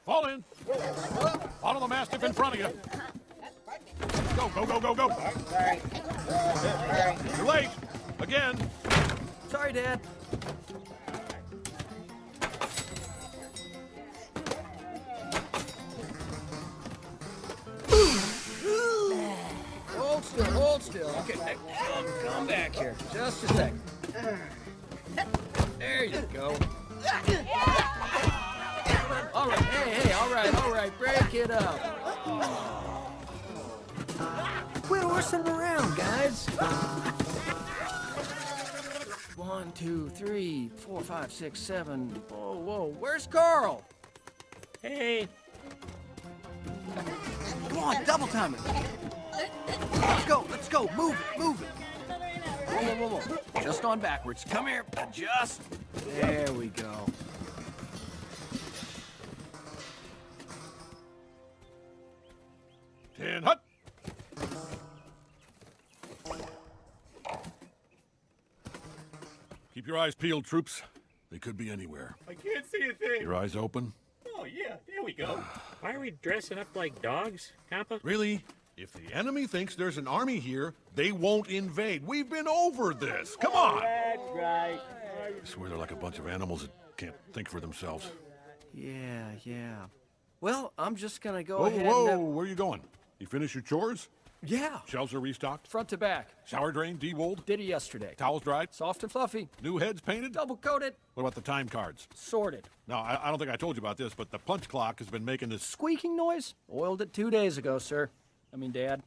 Fall in. Follow the mastiff in front of you. Go, go, go, go, go. Sorry. You're late. Again. Sorry, Dad. Hold still. Okay, come back here. Just a second. There you go. All right, hey, all right, break it up. Quit horsing around, guys. 1, 2, 3, 4, 5, 6, 7. Whoa, where's Carl? Hey. Come on, double time it. Let's go, move it. Whoa. Just on backwards. Come here, adjust. There we go. Ten hut. Keep your eyes peeled, troops. They could be anywhere. I can't see a thing. Your eyes open? Oh, yeah, there we go. Why are we dressing up like dogs, Kappa? Really? If the enemy thinks there's an army here, they won't invade. We've been over this. Come on. That's right. I swear they're like a bunch of animals that can't think for themselves. Yeah. Well, I'm just gonna go Whoa, ahead whoa, and... where are you going? You finish your chores? Yeah, Shelves are restocked? front to back. Shower drain de-wooled? Did it yesterday. Towels dried? Soft and fluffy. New heads painted? Double coated. What about the time cards? Sorted. Now, I don't think I told you about this, but the punch clock has been making this... Squeaking noise? Oiled it 2 days ago, sir. Dad.